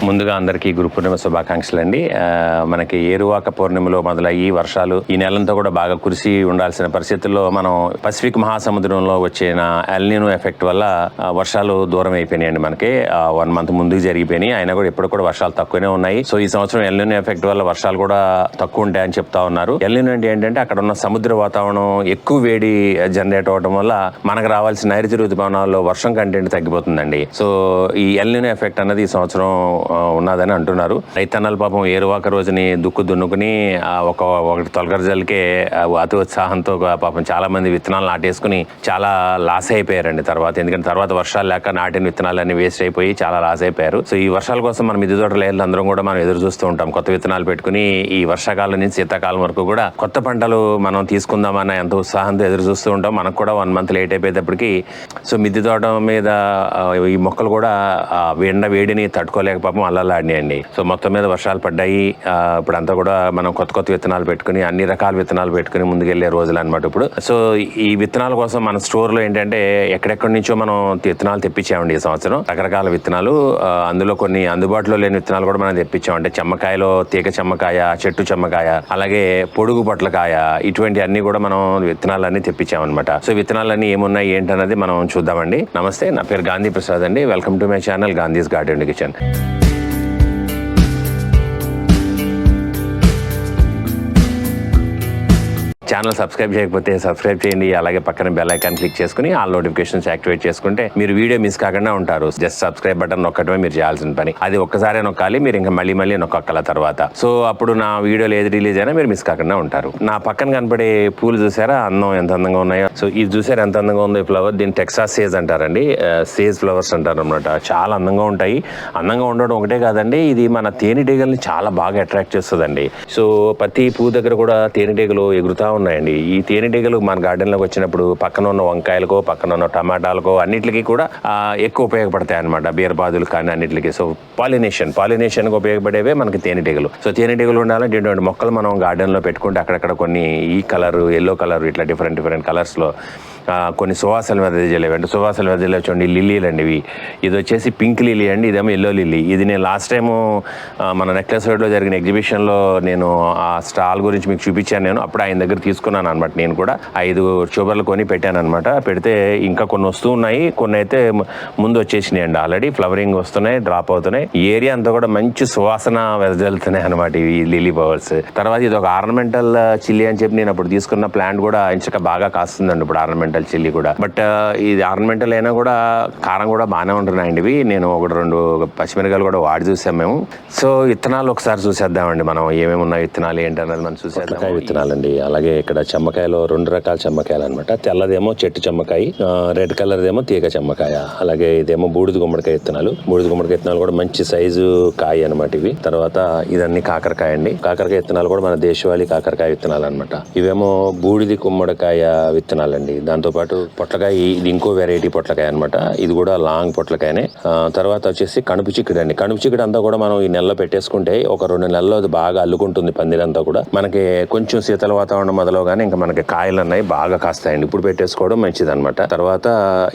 ముందుగా అందరికీ గురు పూర్ణిమ శుభాకాంక్షలు అండి. మనకి ఏరువాక పూర్ణిమలో మొదలయ్యి వర్షాలు ఈ నెలంతా కూడా బాగా కురిసి ఉండాల్సిన పరిస్థితుల్లో మనం పసిఫిక్ మహాసముద్రంలో వచ్చిన ఎల్నినో ఎఫెక్ట్ వల్ల వర్షాలు దూరం అయిపోయినాయండి. మనకి 1 month ముందుకు జరిగిపోయినాయి. అయినా కూడా ఇప్పుడు కూడా వర్షాలు తక్కువనే ఉన్నాయి. సో ఈ సంవత్సరం ఎల్నినో ఎఫెక్ట్ వల్ల వర్షాలు కూడా తక్కువ ఉంటాయని చెప్తా ఉన్నారు. ఎల్నినో అంటే ఏంటంటే అక్కడ ఉన్న సముద్ర వాతావరణం ఎక్కువ వేడి జనరేట్ అవడం వల్ల మనకు రావాల్సిన నైరుతి ఋతుపవనాల్లో వర్షం కంటెంట్ తగ్గిపోతుందండి. సో ఈ ఎల్నినో ఎఫెక్ట్ అన్నది ఈ సంవత్సరం ఉన్నదని అంటున్నారు. రైతన్నల పాపం ఏరువాక రోజుని దుక్కు దున్నుకుని ఒకటి తొలకరజల్కే అతి ఉత్సాహంతో పాపం చాలా మంది విత్తనాలు నాటేసుకుని చాలా లాస్ అయిపోయారండి. ఎందుకంటే తర్వాత వర్షాలు లేక నాటిన విత్తనాలన్నీ వేస్ట్ అయిపోయి చాలా లాస్ అయిపోయారు. సో ఈ వర్షాల కోసం మన మిద్దె తోటల అందరం కూడా మనం ఎదురు చూస్తూ ఉంటాం. కొత్త విత్తనాలు పెట్టుకుని ఈ వర్షాకాలం నుంచి శీతాకాలం వరకు కూడా కొత్త పంటలు మనం తీసుకుందామన్న ఎంత ఉత్సాహంతో ఎదురు చూస్తూ ఉంటాం. మనకు కూడా 1 month లేట్ అయిపోయేటప్పటికి సో మిద్దె తోట మీద ఈ మొక్కలు కూడా వేడిని తట్టుకోలేక పాపం అల్లలాడినాయండి. సో మొత్తం మీద వర్షాలు పడ్డాయి. ఇప్పుడు అంతా కూడా మనం కొత్త విత్తనాలు పెట్టుకుని అన్ని రకాల విత్తనాలు పెట్టుకుని ముందుకెళ్లే రోజులు అనమాట ఇప్పుడు. సో ఈ విత్తనాల కోసం మన స్టోర్ లో ఏంటంటే ఎక్కడెక్కడి నుంచో మనం విత్తనాలు తెప్పించామండి. ఈ సంవత్సరం రకరకాల విత్తనాలు, అందులో కొన్ని అందుబాటులో లేని విత్తనాలు కూడా మనం తెప్పించాం. అంటే చెమ్మకాయలో తీగ చెమ్మకాయ, చెట్టు చెమ్మకాయ, అలాగే పొడుగు పొట్లకాయ, ఇటువంటి అన్ని కూడా మనం విత్తనాలన్నీ తెప్పించామన్నమాట. సో విత్తనాలన్నీ ఏమున్నాయి ఏంటన్నది మనం చూద్దామండి. నమస్తే, నా పేరు గాంధీ ప్రసాద్ అండి. Welcome to my channel Gandhi's garden kitchen. Channel subscribe చేయకపోతే సబ్స్క్రైబ్ చేయండి. అలాగే పక్కన బెల్ ఐకాన్ క్లిక్ చేసుకుని ఆల్ నోటిఫికేషన్స్ యాక్టివేట్ చేసుకుంటే మీరు వీడియో మిస్ కాకుండా ఉంటారు. జస్ట్ సబ్స్క్రైబ్ బటన్ నొక్కడమే మీరు చేయాల్సిన పని. అది ఒక్కసారి నొక్కాలి, మీరు ఇంకా మళ్ళీ నొక్కల తర్వాత. సో అప్పుడు నా వీడియోలు ఏది రిలీజ్ అయినా మీరు మిస్ కాకుండా ఉంటారు. నా పక్కన కనపడే పూలు చూసారా, ఎంత అందంగా ఉన్నాయో. సో ఇది చూసారా ఎంత అందంగా ఉందో ఈ ఫ్లవర్. దీన్ని టెక్సాస్ సేజ్ అంటారండి. సేజ్ ఫ్లవర్స్ అంటారు అనమాట. చాలా అందంగా ఉంటాయి. అందంగా ఉండడం ఒకటే కాదండి, ఇది మన తేనెటీగల్ని చాలా బాగా అట్రాక్ట్ చేస్తుందండి. సో ప్రతి పువ్వు దగ్గర కూడా తేనెటీగలు ఎగురుతా ఉన్నాయండి. ఈ తేనెటీగలు మన గార్డెన్ లోకి వచ్చినప్పుడు పక్కన ఉన్న వంకాయలకో, పక్కన ఉన్న టమాటాలకో అన్నిటికీ కూడా ఎక్కువ ఉపయోగపడతాయి అనమాట. బీరబాదులు కానీ అన్నిటికీ. సో పాలినేషన్ కు ఉపయోగపడేవే మనకి తేనెటీగలు. సో తేనెటీగలు ఉండాలంటే ఇటువంటి మొక్కలు మనం గార్డెన్ లో పెట్టుకుంటే అక్కడక్కడ కొన్ని ఈ కలర్, ఎల్లో కలర్, ఇట్లా డిఫరెంట్ కలర్స్ లో కొన్ని సువాసన వెదజల్లేవి. అంటే సువాసన వెదజల్లే చూడండి లిల్లీలు అండి ఇవి. ఇది వచ్చేసి పింక్ లిల్లీ అండి, ఇదేమో ఎల్లో లిల్లీ. ఇది నేను లాస్ట్ టైము మన నెక్లెస్ రోడ్లో జరిగిన ఎగ్జిబిషన్లో నేను ఆ స్టాల్ గురించి మీకు చూపించాను. నేను అప్పుడు ఆయన దగ్గర తీసుకున్నాను అనమాట. నేను కూడా 5 ట్యూబర్లు కొని పెట్టాను అనమాట. పెడితే ఇంకా కొన్ని వస్తూ ఉన్నాయి, కొన్ని అయితే ముందు వచ్చేసినాయి అండి. ఆల్రెడీ ఫ్లవరింగ్ వస్తున్నాయి, డ్రాప్ అవుతున్నాయి. ఈ ఏరియా అంతా కూడా మంచి సువాసన వెదజల్లుతున్నాయి అనమాట ఇవి లిల్లీ ఫ్లవర్స్. తర్వాత ఇది ఒక ఆర్నమెంటల్ చిల్లీ అని చెప్పి నేను అప్పుడు తీసుకున్న ప్లాంట్ కూడా ఇంచక బాగా కాస్తుందండి ఇప్పుడు ఆర్నమెంటల్ చిల్లీ కూడా. బట్ ఇది ఆర్నమెంటల్ అయినా కూడా కారం కూడా బాగానే ఉంటున్నాయండి ఇవి. నేను 1-2 పచ్చిమిరకాయలు కూడా వాడి చూసాం మేము. సో విత్తనాలు ఒకసారి చూసేద్దామండి మనం, ఏమేమి ఉన్నాయి విత్తనాలు ఏంటన్నది మనం చూసేద్దాం. విత్తనాలండి. అలాగే ఇక్కడ చెమ్మకాయలో 2 రకాల చెమ్మకాయలు అనమాట. తెల్లదేమో చెట్టు చెమ్మకాయ, రెడ్ కలర్ దేమో తీగ చెమ్మకాయ, అలాగే ఇదేమో బూడిద గుమ్మడికాయ విత్తనాలు. బూడిద గుమ్మడికాయ విత్తనాలు కూడా మంచి సైజు కాయ అనమాట ఇవి. తర్వాత ఇదన్నీ కాకరకాయ అండి. కాకరకాయ విత్తనాలు కూడా మన దేశవాళీ కాకరకాయ విత్తనాలు అనమాట. ఇవేమో బూడిది గుమ్మడికాయ విత్తనాలండి. దాంతో పాటు పొట్లకాయ, ఇది ఇంకో వెరైటీ పొట్లకాయ అనమాట. ఇది కూడా లాంగ్ పొట్లకాయనే. తర్వాత వచ్చేసి కణుపు చిక్కుడు అండి. కణుపు చిక్కుడు అంతా కూడా మనం ఈ నెలలో పెట్టేసుకుంటే ఒక 2 నెలల్లో అది బాగా అల్లుకుంటుంది పందిరంతా కూడా. మనకి కొంచెం శీతల వాతావరణం మొదలవగానే ఇంకా మనకి కాయలు అన్నాయి బాగా కాస్తాయండి. ఇప్పుడు పెట్టేసుకోవడం మంచిది అనమాట. తర్వాత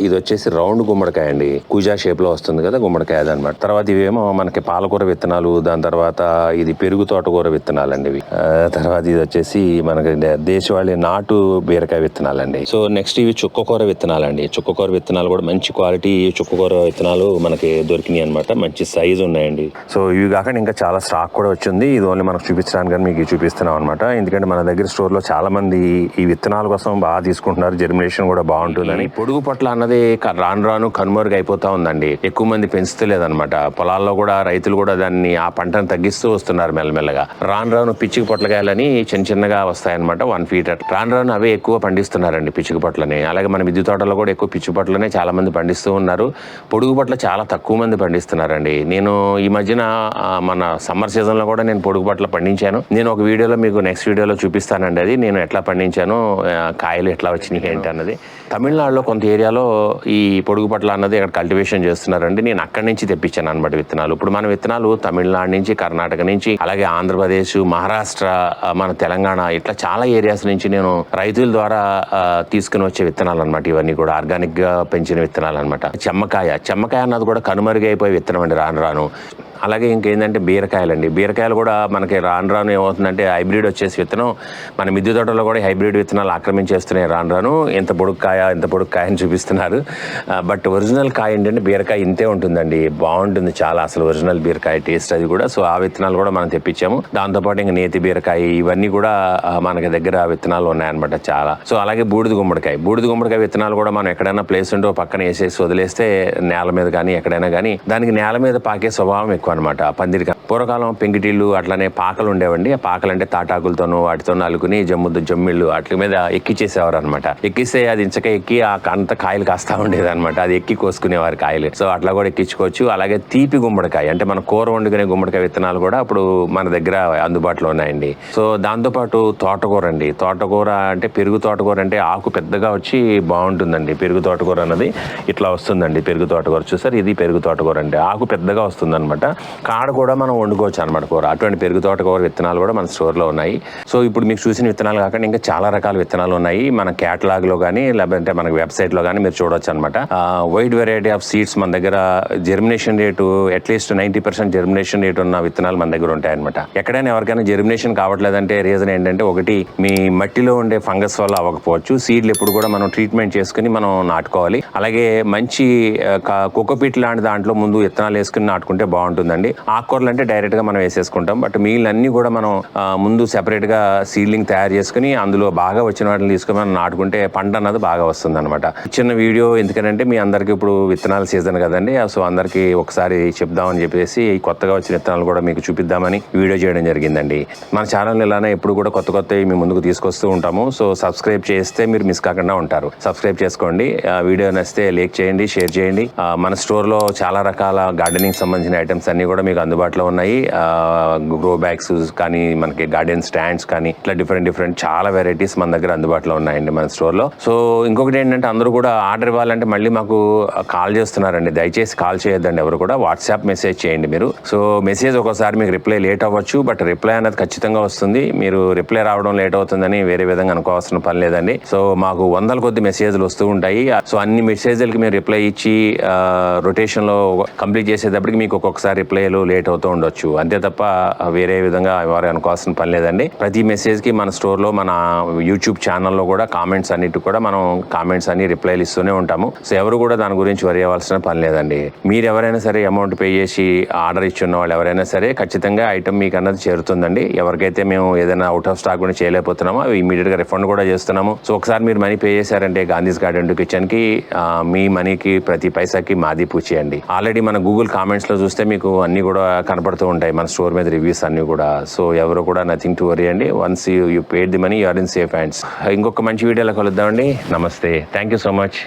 ఇది వచ్చేసి రౌండ్ గుమ్మడికాయ అండి. కూజా షేప్ లో వస్తుంది కదా గుమ్మడికాయ అనమాట. తర్వాత ఇవేమో మనకి పాలకూర విత్తనాలు. దాని తర్వాత ఇది పెరుగు తోటకూర విత్తనాలు అండి ఇవి. తర్వాత ఇది వచ్చేసి మనకి దేశవాళీ నాటు బీరకాయ విత్తనాలు అండి. సో నెక్స్ట్ ఇవి చుక్కకూర విత్తనాలండి. చుక్కకూర విత్తనాలు కూడా మంచి క్వాలిటీ చుక్కకూర విత్తనాలు మనకి దొరికినాయి అనమాట. మంచి సైజు ఉన్నాయండి. సో ఇవి కాకుండా ఇంకా చాలా స్టాక్ కూడా వచ్చింది. ఇది ఓన్లీ మనకు చూపించడానికి కానీ మీకు చూపిస్తున్నాం అనమాట. ఎందుకంటే మన దగ్గర స్టోర్ లో చాలా మంది ఈ విత్తనాల కోసం బాగా తీసుకుంటున్నారు. జర్మినేషన్ కూడా బాగుంటుందని. పొడుగు పొట్ల అన్నది రాను కనుమరుగు అయిపోతా ఉందండి. ఎక్కువ మంది పెంచుతలేదన్నమాట. పొలాల్లో కూడా రైతులు కూడా దాన్ని ఆ పంటను తగ్గిస్తూ వస్తున్నారు మెల్లమెల్లగా. రాను పిచ్చిక పొట్లకాయలని చిన్నగా వస్తాయన్నమాట. 1 feet రాను అవే ఎక్కువ పండిస్తున్నారండి పిచ్చిక పొట్లని. అలాగే మన మిద్దె తోటలో కూడా ఎక్కువ పిచ్చి పొట్లనే చాలా మంది పండిస్తూ ఉన్నారు. పొడుగు పొట్ల చాలా తక్కువ మంది పండిస్తున్నారండి. నేను ఈ మధ్యన మన సమ్మర్ సీజన్ లో కూడా నేను పొడుగు పొట్ల పండించాను. నేను ఒక వీడియోలో మీకు నెక్స్ట్ వీడియోలో చూపిస్తానండి. అది నేను ఎట్లా పండించాను, కాయలు ఎట్లా వచ్చినాయి ఏంటి అన్నది. తమిళనాడులో కొంత ఏరియాలో ఈ పొడుగు పొట్ల అన్నది ఇక్కడ కల్టివేషన్ చేస్తున్నారండి. నేను అక్కడి నుంచి తెప్పించాను అనమాట విత్తనాలు. ఇప్పుడు మన విత్తనాలు తమిళనాడు నుంచి, కర్ణాటక నుంచి, అలాగే ఆంధ్రప్రదేశ్, మహారాష్ట్ర, మన తెలంగాణ ఇట్లా చాలా ఏరియాస్ నుంచి నేను రైతుల ద్వారా తీసుకుని వచ్చే విత్తనాలు అనమాట. ఇవన్నీ కూడా ఆర్గానిక్ గా పెంచిన విత్తనాలు అనమాట. చెమ్మకాయ అన్నది కూడా కనుమరుగైపోయే విత్తనం అండి రాను. అలాగే ఇంకేంటంటే బీరకాయలండి. బీరకాయలు కూడా మనకి రాను రాను ఏమవుతుందంటే హైబ్రిడ్ వచ్చేసి విత్తనం మన మిద్దె తోటలో కూడా హైబ్రిడ్ విత్తనాలు ఆక్రమించేస్తున్నాయి రాను రాను. ఎంత పొడుగు కాయ అని చూపిస్తున్నారు. బట్ ఒరిజినల్ కాయ ఏంటంటే బీరకాయ ఇంతే ఉంటుందండి, బాగుంటుంది చాలా అసలు ఒరిజినల్ బీరకాయ టేస్ట్ అది కూడా. సో ఆ విత్తనాలు కూడా మనం తెప్పించాము. దాంతోపాటు ఇంకా నేతి బీరకాయ ఇవన్నీ కూడా మనకి దగ్గర విత్తనాలు ఉన్నాయన్నమాట చాలా. సో అలాగే బూడిద గుమ్మడికాయ విత్తనాలు కూడా మనం ఎక్కడైనా ప్లేస్ ఉంటే పక్కన వేసేసి వదిలేస్తే నేల మీద కానీ ఎక్కడైనా కానీ దానికి నేల మీద పాకే స్వభావం ఎక్కువ అనమాట పందిరిక. పూర్వకాలం పెంకిటిళ్ళు అట్లానే పాకలు ఉండేవండి. ఆ పాకలు అంటే తాటాకులతోనూ వాటితోనూ అల్లుకుని జమ్మిళ్ళు వాటి మీద ఎక్కిచ్చేసేవారు అనమాట. ఎక్కిస్తే అది ఇంచక ఎక్కి అంత కాయలు కాస్తా ఉండేది అనమాట. అది ఎక్కి కోసుకునేవారు కాయలు. సో అట్లా కూడా ఎక్కించుకోవచ్చు. అలాగే తీపి గుమ్మడికాయ అంటే మన కూర వండుకునే గుమ్మడికాయ విత్తనాలు కూడా ఇప్పుడు మన దగ్గర అందుబాటులో ఉన్నాయండి. సో దాంతోపాటు తోటకూర అండి. తోటకూర అంటే పెరుగు తోటకూర అంటే ఆకు పెద్దగా వచ్చి బాగుంటుందండి. పెరుగు తోటకూర అన్నది ఇట్లా వస్తుందండి. పెరుగు తోటకూర చూసారు, ఇది పెరుగు తోటకూర అంటే ఆకు పెద్దగా వస్తుంది అనమాట. కాడ కూడా మనం వండుకోవచ్చు అనమాట కూర. అటువంటి పెరుగు తోటకూర విత్తనాలు కూడా మన స్టోర్లో ఉన్నాయి. సో ఇప్పుడు మీకు చూసిన విత్తనాలు కాకుండా ఇంకా చాలా రకాల విత్తనాలు ఉన్నాయి మన క్యాటలాగ్లో కానీ లేదంటే మనకి వెబ్సైట్లో కానీ మీరు చూడొచ్చు అనమాట. వైడ్ వెరైటీ ఆఫ్ సీడ్స్ మన దగ్గర. Germination rate at least 90% germination rate ఉన్న విత్తనాలు మన దగ్గర ఉంటాయన్నమాట. ఎక్కడైనా ఎవరికైనా జెర్మినేషన్ కావట్లేదంటే రీజన్ ఏంటంటే ఒకటి మీ మట్టిలో ఉండే ఫంగస్ వల్ల అవ్వకపోవచ్చు. సీడ్లు ఎప్పుడు కూడా మనం ట్రీట్మెంట్ చేసుకుని మనం నాటుకోవాలి. అలాగే మంచి కోకోపీట్ లాంటి దాంట్లో ముందు విత్తనాలు వేసుకుని నాటుకుంటే బాగుంటుందండి. ఆకుకూరలు అంటే డైరెక్ట్ గా మనం వేసేసుకుంటాం. బట్ మిగిలినన్నీ కూడా మనం ముందు సెపరేట్ గా సీడ్లింగ్ తయారు చేసుకుని అందులో బాగా వచ్చిన వాటిని తీసుకుని మనం నాటుకుంటే పంట అన్నది బాగా వస్తుంది అనమాట. చిన్న వీడియో ఎందుకంటే మీ అందరికి ఇప్పుడు విత్తనాల సీజన్ కదండి. సో అందరికి ఒకసారి చెప్దామని చెప్పేసి కొత్తగా వచ్చిన విత్తనాలు కూడా మీకు చూపిద్దామని వీడియో చేయడం జరిగిందండి. మన ఛానల్ ఇలానే ఎప్పుడు కూడా కొత్త మీ ముందుకు తీసుకొస్తూ ఉంటాము. సో సబ్స్క్రైబ్ చేస్తే మీరు మిస్ కాకుండా ఉంటారు. సబ్స్క్రైబ్ చేసుకోండి. వీడియో నచ్చితే లైక్ చేయండి, షేర్ చేయండి. మన స్టోర్లో చాలా రకాల గార్డెనింగ్ సంబంధించిన ఐటమ్స్ అన్ని కూడా మీకు అందుబాటులో ఉన్నాయి. గ్రో బ్యాగ్స్ కానీ మనకి గార్డెన్ స్టాండ్స్ కానీ ఇట్లా డిఫరెంట్ చాలా వెరైటీస్ మన దగ్గర అందుబాటులో ఉన్నాయండి మన స్టోర్లో. సో ఇంకొకటి ఏంటంటే అందరూ కూడా ఆర్డర్ ఇవ్వాలంటే మళ్ళీ మాకు కాల్ చేస్తున్నారండి. దయచేసి కాల్ చేయొద్దండి ఎవరు కూడా. వాట్సాప్ మెసేజ్ చేయండి మీరు. సో మెసేజ్ ఒక్కోసారి మీకు రిప్లై లేట్ అవ్వచ్చు, బట్ రిప్లై అనేది ఖచ్చితంగా వస్తుంది. మీరు రిప్లై రావడం లేట్ అవుతుందని వేరే విధంగా అనుకోవాల్సిన పని లేదండి. సో మాకు వందల కొద్ది మెసేజ్లు వస్తూ ఉంటాయి. సో అన్ని మెసేజ్లకి మీరు రిప్లై ఇచ్చి రొటేషన్లో కంప్లీట్ చేసేటప్పటికి మీకు ఒక్కొక్కసారి రిప్లైలు లేట్ అవుతూ ఉండొచ్చు. అంతే తప్ప వేరే విధంగా ఎవరు అనుకోవాల్సిన పని లేదండి. ప్రతి మెసేజ్కి మన స్టోర్లో మన యూట్యూబ్ ఛానల్లో కూడా కామెంట్స్ అన్నిటి కూడా మనం కామెంట్స్ అన్ని రిప్లైలు ఇస్తూనే ఉంటాము. సో ఎవరు కూడా దాని గురించి వరి అవ్వాల్సిన పని లేదండి. మీరు ఎవరైనా సరే అమౌంట్ పే చేసి ఆర్డర్ ఇచ్చున్న వాళ్ళు ఎవరైనా సరే ఖచ్చితంగా ఐటమ్ మీకు అన్నది చేరుతుందండి. ఎవరికైతే మేము ఏదైనా అవుట్ ఆఫ్ స్టాక్ కూడా చేయలేకపోతున్నామో అవి ఇమీడియట్గా రిఫండ్ కూడా చేస్తున్నాము. సో ఒకసారి మీరు మనీ పే చేశారంటే గాంధీస్ గార్డెన్ టు కిచెన్కి మీ మనీకి ప్రతి పైసాకి మాది పూచేయండి. ఆల్రెడీ మన గూగుల్ కామెంట్స్లో చూస్తే మీకు అన్నీ కూడా కనపడుతూ ఉంటాయి మన స్టోర్ మీద రివ్యూస్ అన్నీ కూడా. సో ఎవరు కూడా నథింగ్ టు వరీ అండి. Once you paid the money you are in safe hands. ఇంకొక మంచి వీడియోలో కలుద్దామండి. నమస్తే. Thank you so much.